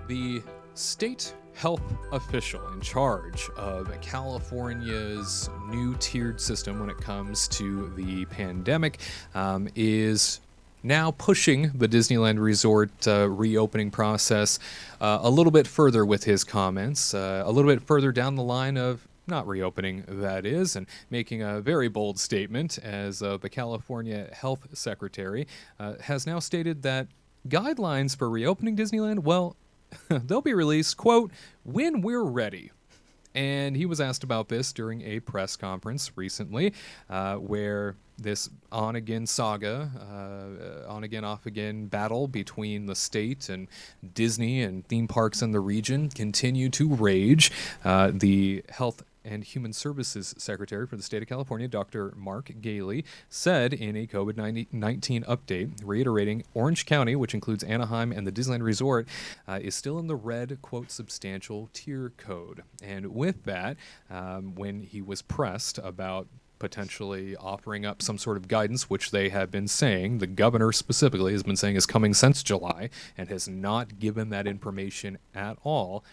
The state health official in charge of California's new tiered system when it comes to the pandemic is now pushing the Disneyland Resort reopening process a little bit further with his comments, a little bit further down the line of not reopening, that is, and making a very bold statement as the California Health Secretary has now stated that guidelines for reopening Disneyland, well, they'll be released, quote, when we're ready. And he was asked about this during a press conference recently where this on-again saga, on-again, off-again battle between the state and Disney and theme parks in the region continue to rage. The Health and Human Services Secretary for the state of California, Dr. Mark Galey, said in a COVID-19 update, reiterating Orange County, which includes Anaheim and the Disneyland Resort, is still in the red, quote, substantial tier code. And with that, when he was pressed about potentially offering up some sort of guidance, which they have been saying, the governor specifically has been saying is coming since July and has not given that information at all.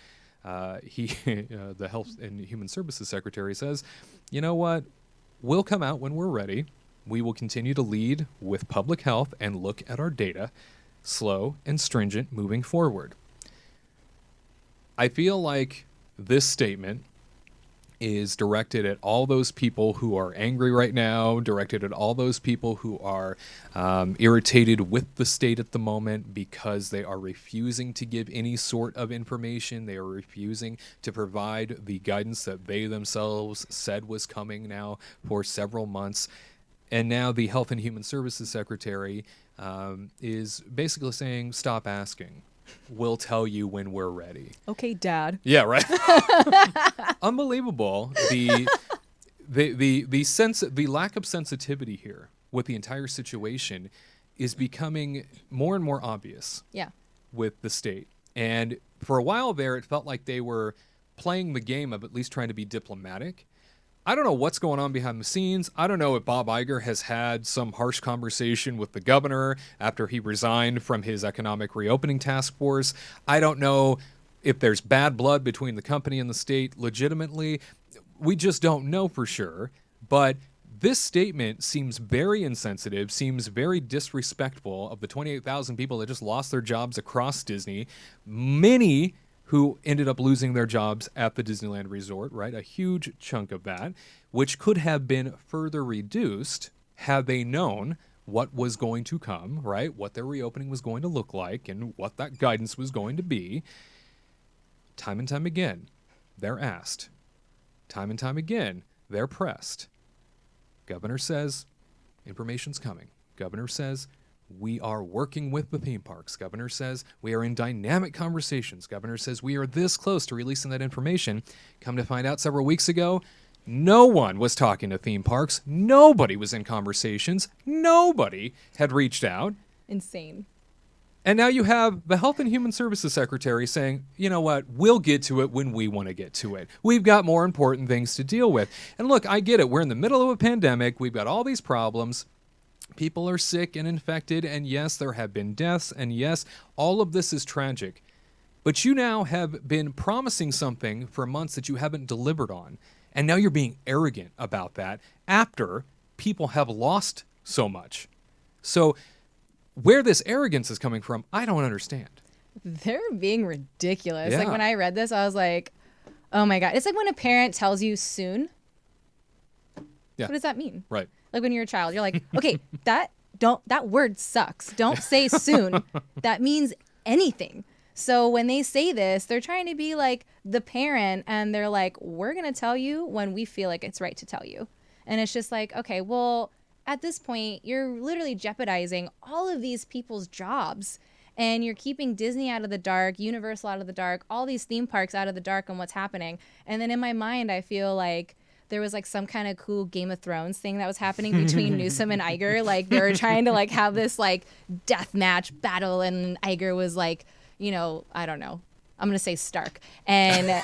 The Health and Human Services Secretary says, you know what, we'll come out when we're ready. We will continue to lead with public health and look at our data, slow and stringent moving forward. I feel like this statement is directed at all those people who are angry right now, directed at all those people who are irritated with the state at the moment because they are refusing to give any sort of information. They are refusing to provide the guidance that they themselves said was coming now for several months. And now the Health and Human Services Secretary is basically saying, stop asking. We'll tell you when we're ready. Okay, Dad. Yeah, right. Unbelievable. The lack of sensitivity here with the entire situation is becoming more and more obvious. Yeah. With the state. And for a while there, it felt like they were playing the game of at least trying to be diplomatic. I don't know what's going on behind the scenes. I don't know if Bob Iger has had some harsh conversation with the governor after he resigned from his economic reopening task force. I don't know if there's bad blood between the company and the state legitimately. We just don't know for sure. But this statement seems very insensitive, seems very disrespectful of the 28,000 people that just lost their jobs across Disney. Many who ended up losing their jobs at the Disneyland Resort, right? A huge chunk of that, which could have been further reduced had they known what was going to come, right? What their reopening was going to look like and what that guidance was going to be. Time and time again, they're asked. Time and time again, they're pressed. Governor says, information's coming. Governor says, we are working with the theme parks. Governor says we are in dynamic conversations. Governor says we are this close to releasing that information. Come to find out several weeks ago, no one was talking to theme parks. Nobody was in conversations. Nobody had reached out. Insane. And now you have the Health and Human Services Secretary saying, you know what, we'll get to it when we want to get to it. We've got more important things to deal with. And look, I get it. We're in the middle of a pandemic. We've got all these problems. People are sick and infected, and yes, there have been deaths, and yes, all of this is tragic. But you now have been promising something for months that you haven't delivered on, and now you're being arrogant about that after people have lost so much. So where this arrogance is coming from, I don't understand. They're being ridiculous. Yeah. Like when I read this, I was like, oh my God. It's like when a parent tells you soon. Yeah. What does that mean? Right. Like when you're a child, you're like, okay, that word sucks. Don't say soon. That means anything. So when they say this, they're trying to be like the parent, and they're like, we're going to tell you when we feel like it's right to tell you. And it's just like, okay, well, at this point, you're literally jeopardizing all of these people's jobs, and you're keeping Disney out of the dark, Universal out of the dark, all these theme parks out of the dark on what's happening. And then in my mind, I feel like there was like some kind of cool Game of Thrones thing that was happening between Newsom and Iger. Like they were trying to like have this like death match battle, and Iger was like, you know, I don't know. I'm going to say Stark. And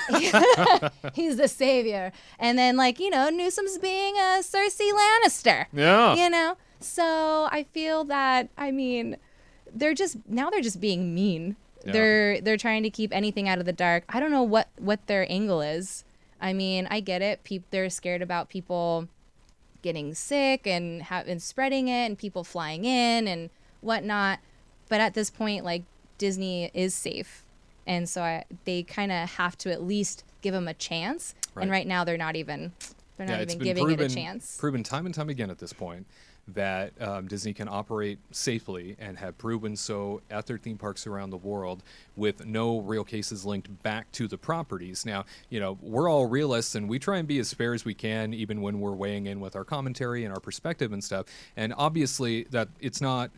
he's the savior. And then like, you know, Newsom's being a Cersei Lannister. Yeah. You know? So I feel that, I mean, they're just being mean. They're trying to keep anything out of the dark. I don't know what their angle is. I mean, I get it. They're scared about people getting sick and spreading it, and people flying in and whatnot. But at this point, like, Disney is safe, and so they kind of have to at least give them a chance. Right. And right now, they're not even giving it a chance. Proven time and time again at this point that Disney can operate safely, and have proven so at their theme parks around the world, with no real cases linked back to the properties. Now, we're all realists, and we try and be as fair as we can, even when we're weighing in with our commentary and our perspective and stuff. And obviously, that it's not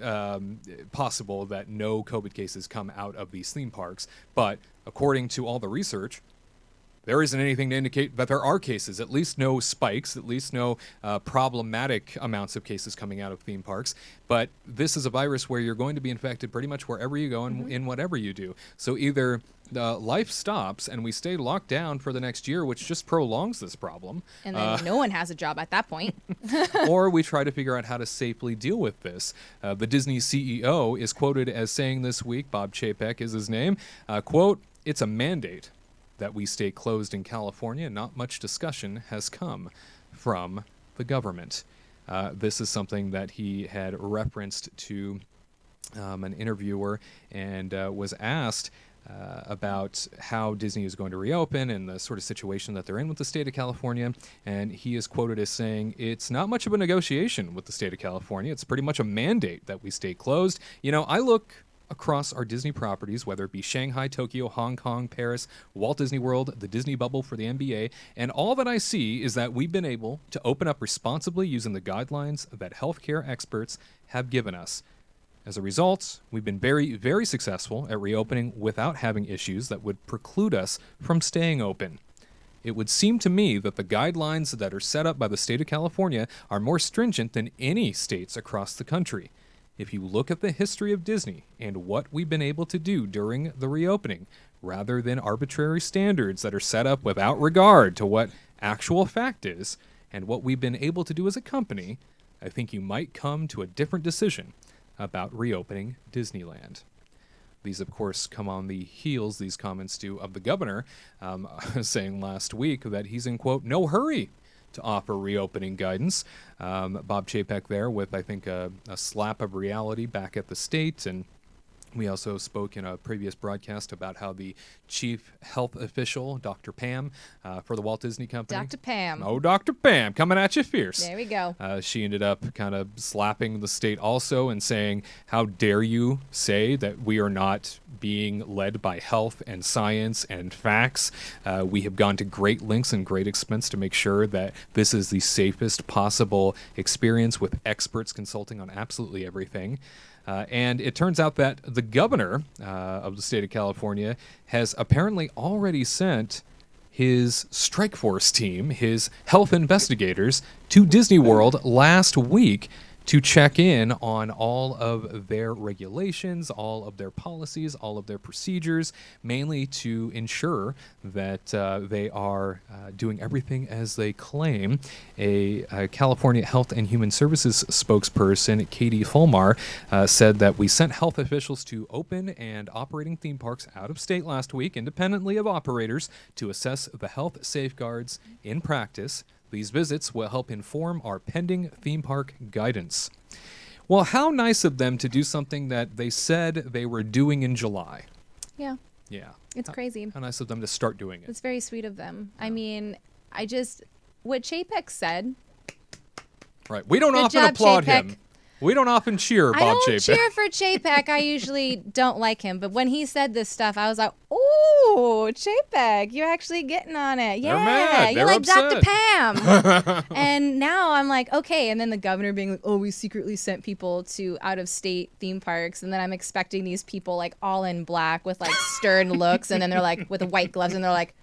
possible that no COVID cases come out of these theme parks. But according to all the research, there isn't anything to indicate that there are cases, at least no spikes, at least no problematic amounts of cases coming out of theme parks. But this is a virus where you're going to be infected pretty much wherever you go and in whatever you do. So either life stops and we stay locked down for the next year, which just prolongs this problem. And then no one has a job at that point. Or we try to figure out how to safely deal with this. The Disney CEO is quoted as saying this week, Bob Chapek is his name, quote, "It's a mandate that we stay closed in California. Not much discussion has come from the government." This is something that he had referenced to an interviewer, and was asked about how Disney is going to reopen and the sort of situation that they're in with the state of California. And he is quoted as saying, "It's not much of a negotiation with the state of California. It's pretty much a mandate that we stay closed. I look across our Disney properties, whether it be Shanghai, Tokyo, Hong Kong, Paris, Walt Disney World, the Disney bubble for the NBA, and all that I see is that we've been able to open up responsibly using the guidelines that healthcare experts have given us. As a result, we've been very, very successful at reopening without having issues that would preclude us from staying open. It would seem to me that the guidelines that are set up by the state of California are more stringent than any states across the country. If you look at the history of Disney and what we've been able to do during the reopening, rather than arbitrary standards that are set up without regard to what actual fact is, and what we've been able to do as a company, I think you might come to a different decision about reopening Disneyland." These, of course, come on the heels, these comments do, of the governor saying last week that he's in, quote, "no hurry" to offer reopening guidance. Bob Chapek there with, I think, a slap of reality back at the state. And we also spoke in a previous broadcast about how the chief health official, Dr. Pam, for the Walt Disney Company. Dr. Pam. Oh, Dr. Pam, coming at you fierce. There we go. She ended up kind of slapping the state also and saying, "How dare you say that we are not being led by health and science and facts? We have gone to great lengths and great expense to make sure that this is the safest possible experience, with experts consulting on absolutely everything." And it turns out that the governor of the state of California has apparently already sent his strike force team, his health investigators, to Disney World last week to check in on all of their regulations, all of their policies, all of their procedures, mainly to ensure that they are doing everything as they claim. A California Health and Human Services spokesperson, Katie Fulmar, said that we sent health officials to open and operating theme parks out of state last week, independently of operators, to assess the health safeguards in practice. These visits will help inform our pending theme park guidance. Well, how nice of them to do something that they said they were doing in July. Yeah. Yeah. It's crazy. How nice of them to start doing it. It's very sweet of them. I mean, what Chapek said. Right. We don't Good often job, applaud Chapek. him. We don't often cheer Bob I don't Chapek. cheer for Chapek. I usually don't like him. But when he said this stuff, I was like, ooh, Chapek, you're actually getting on it. Yeah, They're mad. you're They're like Dr. upset. Pam. And now I'm like, okay. And then the governor being like, oh, we secretly sent people to out-of-state theme parks. And then I'm expecting these people like all in black with like stern looks. And then they're like with the white gloves and they're like,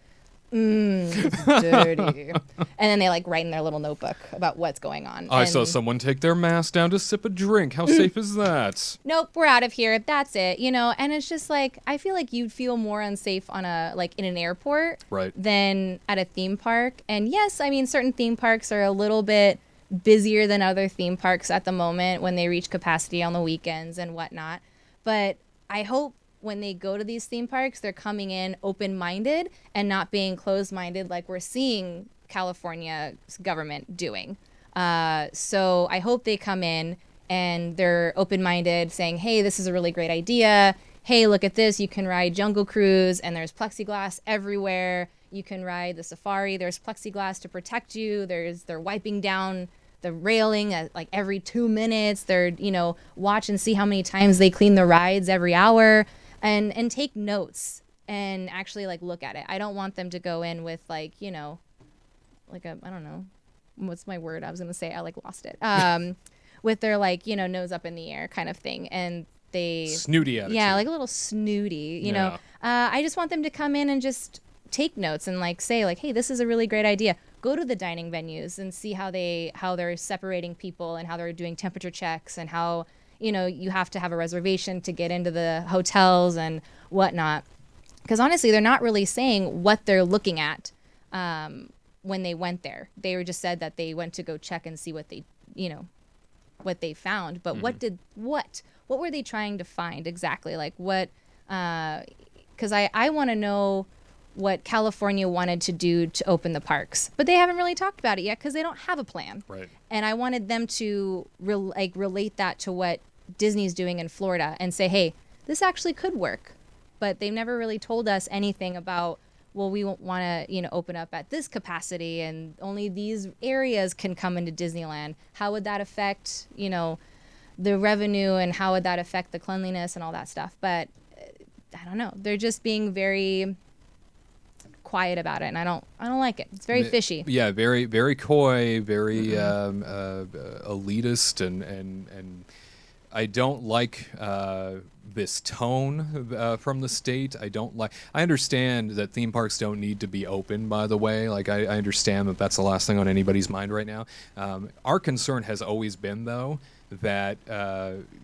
dirty. And then they like write in their little notebook about what's going on. I saw someone take their mask down to sip a drink. How safe is that? Nope, we're out of here. That's it. And it's just like, I feel like you'd feel more unsafe on in an airport Right. than at a theme park. And yes, I mean, certain theme parks are a little bit busier than other theme parks at the moment when they reach capacity on the weekends and whatnot. But I hope when they go to these theme parks, they're coming in open-minded and not being closed-minded like we're seeing California's government doing. So I hope they come in and they're open-minded, saying, hey, this is a really great idea. Hey, look at this. You can ride Jungle Cruise, and there's plexiglass everywhere. You can ride the safari. There's plexiglass to protect you. They're wiping down the railing at like every 2 minutes. They're, watch and see how many times they clean the rides every hour, and take notes and actually like look at it. I don't want them to go in with like, like a, I don't know, what's my word? I was going to say, I like lost it. With their like, nose up in the air kind of thing. And they snooty attitude. Yeah, like a little snooty, you know. I just want them to come in and just take notes and like say like, hey, this is a really great idea. Go to the dining venues and see how they're separating people and how they're doing temperature checks and how, you have to have a reservation to get into the hotels and whatnot. Because honestly, they're not really saying what they're looking at when they went there. They were just said that they went to go check and see what they found. But what were they trying to find exactly? Like what? Because I want to know what California wanted to do to open the parks, but they haven't really talked about it yet because they don't have a plan. Right. And I wanted them to relate that to what Disney's doing in Florida and say, hey, this actually could work. But they've never really told us anything about, well, we want to, open up at this capacity and only these areas can come into Disneyland. How would that affect, the revenue, and how would that affect the cleanliness and all that stuff? But I don't know. They're just being very quiet about it, and I don't like it. It's very fishy. Yeah, very very coy, very elitist, and I don't like this tone from the state. I understand that theme parks don't need to be open, by the way. Like I understand that that's the last thing on anybody's mind right now. Our concern has always been, though, that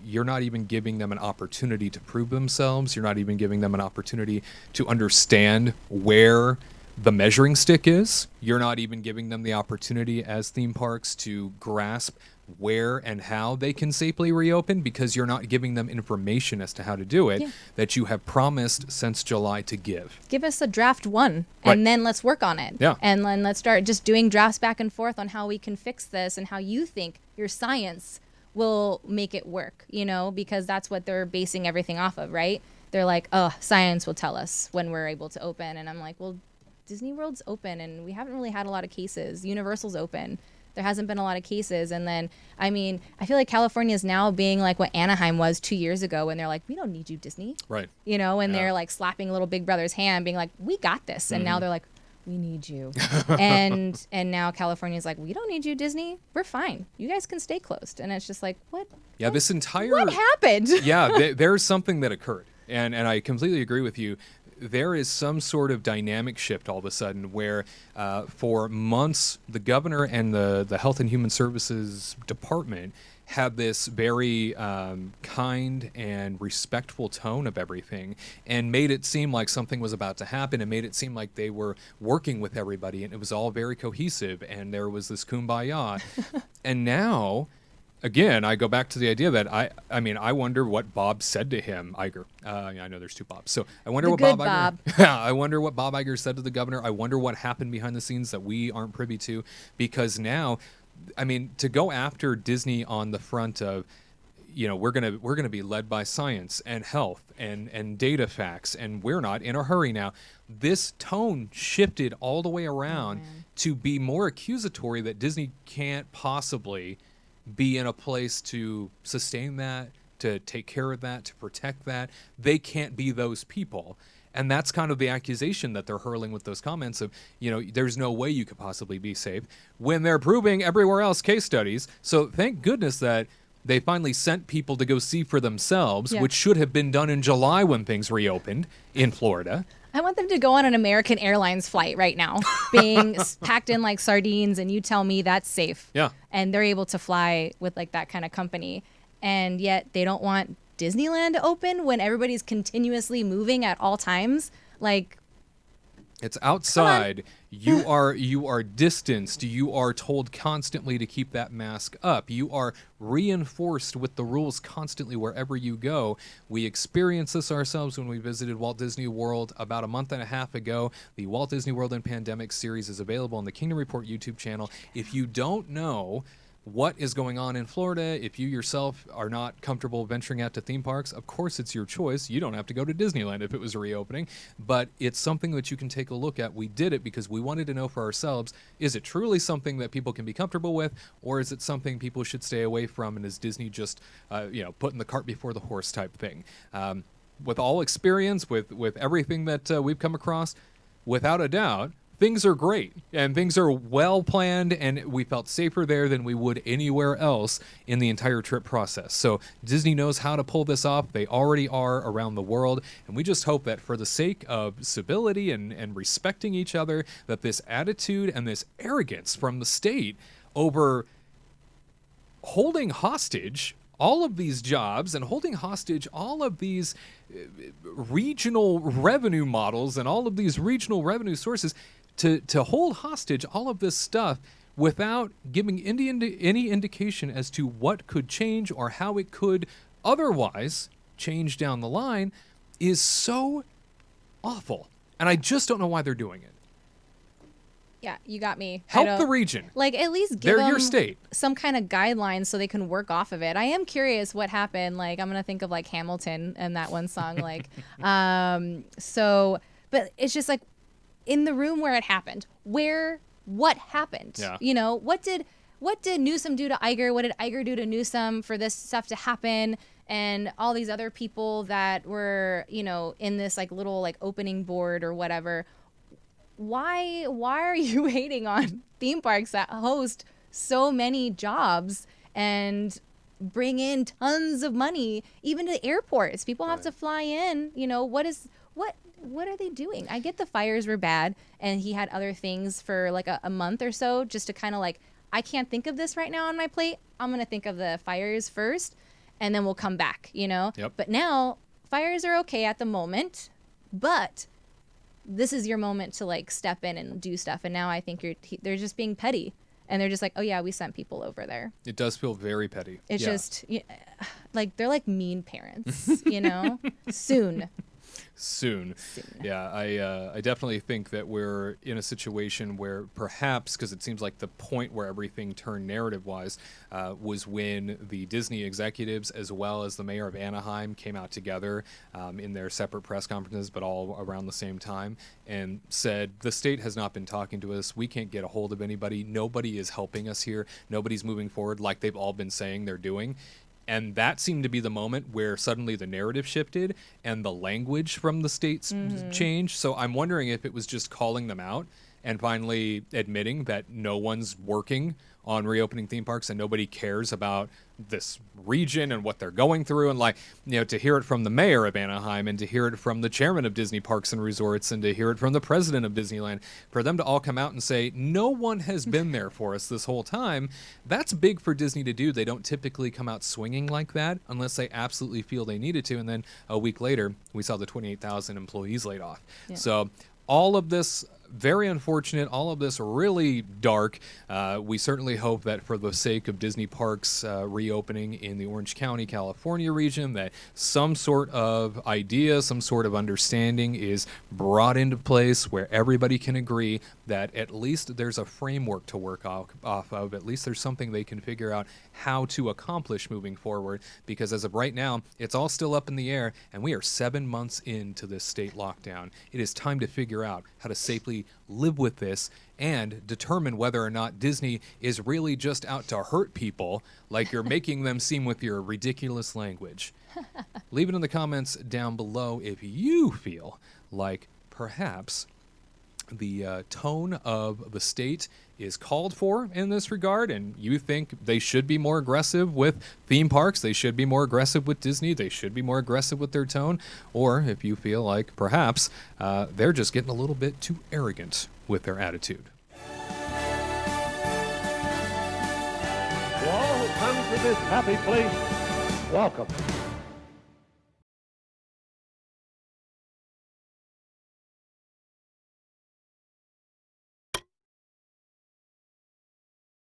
you're not even giving them an opportunity to prove themselves. You're not even giving them an opportunity to understand where the measuring stick is. You're not even giving them the opportunity as theme parks to grasp where and how they can safely reopen, because you're not giving them information as to how to do it that you have promised since July to give. Give us a draft one, Right. and then let's work on it. Yeah. And then let's start just doing drafts back and forth on how we can fix this and how you think your science will make it work, because that's what they're basing everything off of, right? They're like, oh, science will tell us when we're able to open. And I'm like, well, Disney World's open and we haven't really had a lot of cases. Universal's open. There hasn't been a lot of cases. And then, I feel like California is now being like what Anaheim was 2 years ago when they're like, we don't need you, Disney. Right. And they're like slapping little Big Brother's hand, being like, we got this. And now they're like, we need you. and now California's like, we don't need you, Disney. We're fine. You guys can stay closed. And it's just like, what? Yeah, this entire... What happened? Yeah, there's something that occurred. And I completely agree with you. There is some sort of dynamic shift all of a sudden where for months, the governor and the Health and Human Services Department had this very kind and respectful tone of everything and made it seem like something was about to happen and made it seem like they were working with everybody and it was all very cohesive and there was this kumbaya. And now... Again, I go back to the idea that I wonder what Bob said to him, Iger. I know there's two Bobs, so I wonder what Bob Iger. I wonder what Bob Iger said to the governor. I wonder what happened behind the scenes that we aren't privy to, because now, to go after Disney on the front of, we're gonna be led by science and health and data facts, and we're not in a hurry now. This tone shifted all the way around to be more accusatory that Disney can't possibly be in a place to sustain that, to take care of that, to protect that. They can't be those people. And that's kind of the accusation that they're hurling with those comments of, there's no way you could possibly be safe when they're proving everywhere else case studies. So thank goodness that they finally sent people to go see for themselves, which should have been done in July when things reopened in Florida. I want them to go on an American Airlines flight right now, being packed in like sardines, and you tell me that's safe. Yeah. And they're able to fly with like that kind of company. And yet they don't want Disneyland to open when everybody's continuously moving at all times. Like, It's outside. You are distanced. You are told constantly to keep that mask up. You are reinforced with the rules constantly wherever you go. We experienced this ourselves when we visited Walt Disney World about a month and a half ago. The Walt Disney World and Pandemic series is available on the Kingdom Report YouTube channel. If you don't know what is going on in Florida, if you yourself are not comfortable venturing out to theme parks, of course it's your choice. You don't have to go to Disneyland if it was reopening, but it's something that you can take a look at. We did it because we wanted to know for ourselves, is it truly something that people can be comfortable with, or is it something people should stay away from, and is Disney just putting the cart before the horse type thing? With all experience, with everything that we've come across, without a doubt, things are great and things are well planned, and we felt safer there than we would anywhere else in the entire trip process. So Disney knows how to pull this off. They already are around the world, and we just hope that for the sake of civility and respecting each other, that this attitude and this arrogance from the state over holding hostage all of these jobs and holding hostage all of these regional revenue models and all of these regional revenue sources, to hold hostage all of this stuff without giving any indication as to what could change or how it could otherwise change down the line, is so awful. And I just don't know why they're doing it. Yeah, you got me. Help the region. Like, at least give them your state. Some kind of guidelines so they can work off of it. I am curious what happened. Like, I'm going to think of like Hamilton and that one song. Like, but it's just like, in the room where it happened, what happened? Yeah. You know, what did Newsom do to Iger? What did Iger do to Newsom for this stuff to happen? And all these other people that were, in this like little like opening board or whatever. Why are you hating on theme parks that host so many jobs and bring in tons of money, even to airports? People have to fly in. What are they doing? I get the fires were bad, and he had other things for like a month or so, just to kind of like, I can't think of this right now on my plate. I'm going to think of the fires first, and then we'll come back, Yep. But now fires are okay at the moment, but this is your moment to like step in and do stuff. And now I think they're just being petty, and they're just like, oh yeah, we sent people over there. It does feel very petty. It's just like, they're like mean parents, Soon. Yeah, I definitely think that we're in a situation where perhaps, because it seems like the point where everything turned narrative-wise was when the Disney executives as well as the mayor of Anaheim came out together in their separate press conferences, but all around the same time, and said, the state has not been talking to us. We can't get a hold of anybody. Nobody is helping us here. Nobody's moving forward like they've all been saying they're doing. And that seemed to be the moment where suddenly the narrative shifted and the language from the states changed. So I'm wondering if it was just calling them out and finally admitting that no one's working on reopening theme parks and nobody cares about this region and what they're going through. And to hear it from the mayor of Anaheim and to hear it from the chairman of Disney Parks and Resorts and to hear it from the president of Disneyland, for them to all come out and say, no one has been there for us this whole time, that's big for Disney to do. They don't typically come out swinging like that unless they absolutely feel they needed to. And then a week later, we saw the 28,000 employees laid off. Yeah. So all of this, very unfortunate, all of this really dark. We certainly hope that for the sake of Disney parks reopening in the Orange County, California region, that some sort of idea, some sort of understanding is brought into place where everybody can agree that at least there's a framework to work off of. At least there's something they can figure out how to accomplish moving forward, because as of right now, it's all still up in the air, and we are 7 months into this state lockdown. It is time to figure out how to safely live with this and determine whether or not Disney is really just out to hurt people like you're making them seem with your ridiculous language. Leave it in the comments down below if you feel like perhaps the tone of the state is called for in this regard, and you think they should be more aggressive with theme parks, they should be more aggressive with Disney, they should be more aggressive with their tone, or if you feel like perhaps they're just getting a little bit too arrogant with their attitude. To all who come to this happy place, welcome.